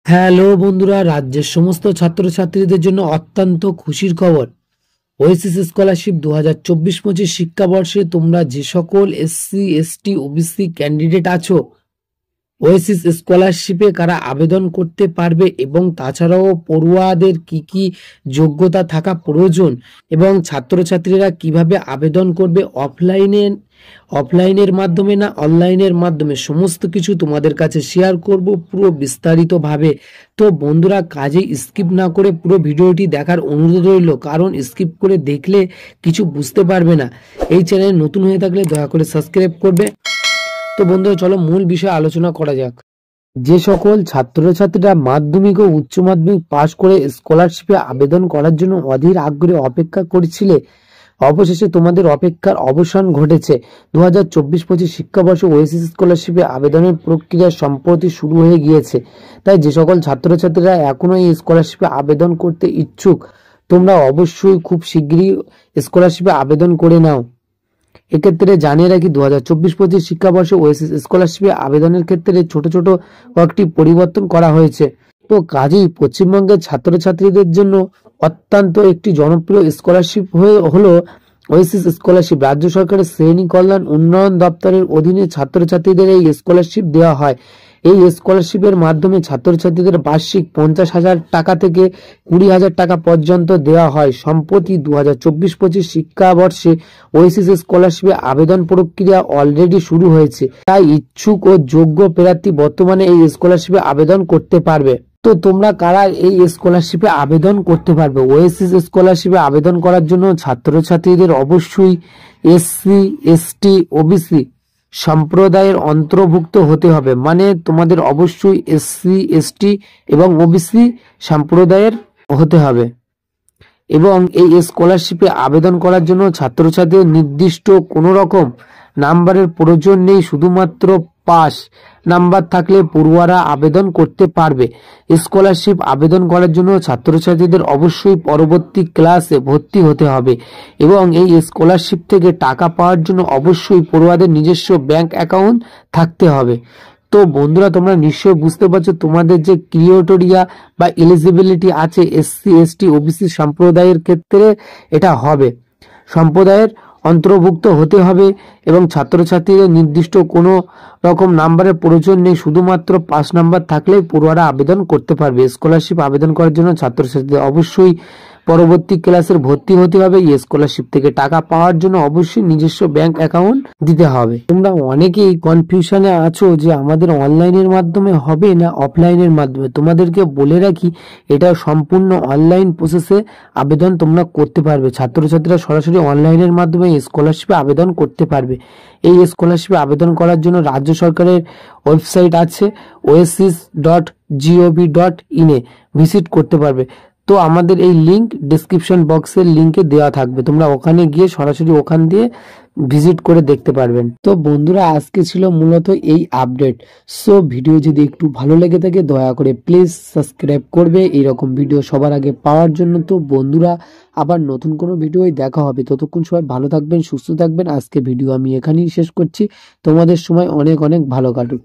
Hello বন্ধুরা, রাজ্যের সমস্ত ছাত্রছাত্রীদের জন্য অত্যন্ত খুশির খবর। ওয়েসিস স্কলারশিপ 2024-25 শিক্ষাবর্ষে তোমরা যে সকল এসসি এসটি ওবিসি ক্যান্ডিডেট আছো, ওয়েসিস স্কলারশিপে কারা আবেদন করতে পারবে এবং তাছাড়াও পড়ুয়াদের কি কি যোগ্যতা থাকা প্রয়োজন এবং ছাত্রছাত্রীরা কিভাবে আবেদন করবে, অফলাইনের মাধ্যমে না অনলাইনের মাধ্যমে, সমস্ত কিছু তোমাদের কাছে শেয়ার করব পুরো বিস্তারিতভাবে। তো বন্ধুরা, কাজে স্কিপ না করে পুরো ভিডিওটি দেখার অনুরোধ রইল, কারণ স্কিপ করে দেখলে কিছু বুঝতে পারবে না। এই চ্যানেল নতুন হয়ে থাকলে দয়া করে সাবস্ক্রাইব করবে। তো বন্ধুরা, চলো মূল বিষয়ে আলোচনা করা যাক। যে সকল ছাত্রছাত্রীরা মাধ্যমিক ও উচ্চ মাধ্যমিক পাশ করে স্কলারশিপে আবেদন করার জন্য অধীর আগ্রহে অপেক্ষা করছিলে, অবশেষে তোমাদের অপেক্ষার অবসান ঘটেছে। 2024-25 শিক্ষাবর্ষে ওয়েসিস স্কলারশিপে আবেদনের প্রক্রিয়া সম্প্রতি শুরু হয়ে গিয়েছে। তাই যে সকল ছাত্রছাত্রীরা এখনো এই স্কলারশিপে আবেদন করতে ইচ্ছুক, তোমরা অবশ্যই খুব শীঘ্রই স্কলারশিপে আবেদন করে নাও। এক্ষেত্রে জানিয়ে রাখি, 2024-25 শিক্ষাবর্ষে ওয়েসিস স্কলারশিপে আবেদনের ক্ষেত্রে ছোট ছোট কয়েকটি পরিবর্তন করা হয়েছে। তো কাজেই পশ্চিমবঙ্গের ছাত্রছাত্রীদের জন্য অত্যন্ত একটি জনপ্রিয় স্কলারশিপ হলো ওয়েসিস স্কলারশিপ। রাজ্য সরকারের শ্রেণী কল্যাণ উন্নয়ন দপ্তরের অধীনে ছাত্রছাত্রীদের এই স্কলারশিপ দেওয়া হয়। এই স্কলারশিপের মাধ্যমে ছাত্রছাত্রীদের বার্ষিক 50,000 টাকা থেকে 20,000 টাকা পর্যন্ত দেওয়া হয়। সম্প্রতি 2024-25 শিক্ষাবর্ষে ওয়েসিস স্কলারশিপে আবেদন প্রক্রিয়া অলরেডি শুরু হয়েছে। তাই ইচ্ছুক ও যোগ্য প্রার্থী বর্তমানে এই স্কলারশিপে আবেদন করতে পারবে। তো তোমরা কারা এই স্কলারশিপে আবেদন করতে পারবে? ওয়েসিস স্কলারশিপে আবেদন করার জন্য ছাত্রছাত্রীদের অবশ্যই এসসি এসটি ওবিসি সম্প্রদায়ের অন্তর্ভুক্ত হতে হবে। মানে তোমাদের অবশ্যই এসসি এসটি এবং ওবিসি সম্প্রদায়ের হতে হবে। এবং এই স্কলারশিপে আবেদন করার জন্য ছাত্রছাত্রীদের নির্দিষ্ট কোনো রকম নাম্বারের প্রয়োজন নেই, শুধুমাত্র পাস নাম্বার থাকলে পড়ুয়ারা আবেদন করতে পারবে। স্কলারশিপ আবেদন করার জন্য ছাত্রছাত্রীদের অবশ্যই পরবর্তী ক্লাসে ভর্তি হতে হবে এবং এই স্কলারশিপ থেকে টাকা পাওয়ার জন্য অবশ্যই পড়ুয়াদের নিজস্ব ব্যাংক অ্যাকাউন্ট থাকতে হবে। তো বন্ধুরা, তোমরা নিশ্চয়ই বুঝতে পারছো তোমাদের যে ক্রিটেরিয়া বা এলিজিবিলিটি আছে এসসি এসটি ওবিসি সম্প্রদায়ের ক্ষেত্রে এটা হবে। সম্প্রদায়ের অন্তর্ভুক্ত হতে হবে এবং ছাত্রছাত্রীদের নির্দিষ্ট কোনো রকম নাম্বারের প্রয়োজন নেই, শুধুমাত্র পাস নাম্বার থাকলেই পড়ুয়ারা আবেদন করতে পারবে। স্কলারশিপ আবেদন করার জন্য ছাত্রছাত্রীদের অবশ্যই পরবর্তী ক্লাসের ভর্তি হতে হবে। এই স্কলারশিপ থেকে টাকা পাওয়ার জন্য অবশ্যই নিজস্ব ব্যাংক অ্যাকাউন্ট দিতে হবে। তোমরা অনেকেই কনফিউশনে আছো যে আমাদের অনলাইনের মাধ্যমে হবে না অফলাইনের মাধ্যমে। তোমাদেরকে বলে রাখি, এটা সম্পূর্ণ অনলাইন প্রসেসে আবেদন তোমরা করতে পারবে। ছাত্রছাত্রীরা সরাসরি অনলাইনের মাধ্যমে স্কলারশিপে আবেদন করতে পারবে। এই স্কলারশিপে আবেদন করার জন্য রাজ্য সরকারের ওয়েবসাইট আছে oasis.gov.in এ ভিজিট করতে পারবে। তো আমাদের এই লিংক ডেসক্রিপশন বক্সের লিংকে দেওয়া থাকবে, তোমরা ওখানে গিয়ে সরাসরি ওখান দিয়ে ভিজিট করে দেখতে পারবেন। তো বন্ধুরা, আজকে ছিল মূলত এই আপডেট। সো ভিডিও যদি একটু ভালো লেগে থাকে দয়া করে প্লিজ সাবস্ক্রাইব করবে এইরকম ভিডিও সবার আগে পাওয়ার জন্য। তো বন্ধুরা, আবার নতুন কোনো ভিডিওয় দেখা হবে। ততক্ষণ সবাই ভালো থাকবেন, সুস্থ থাকবেন। আজকে ভিডিও আমি এখানেই শেষ করছি। তোমাদের সময় অনেক অনেক ভালো কাটুক।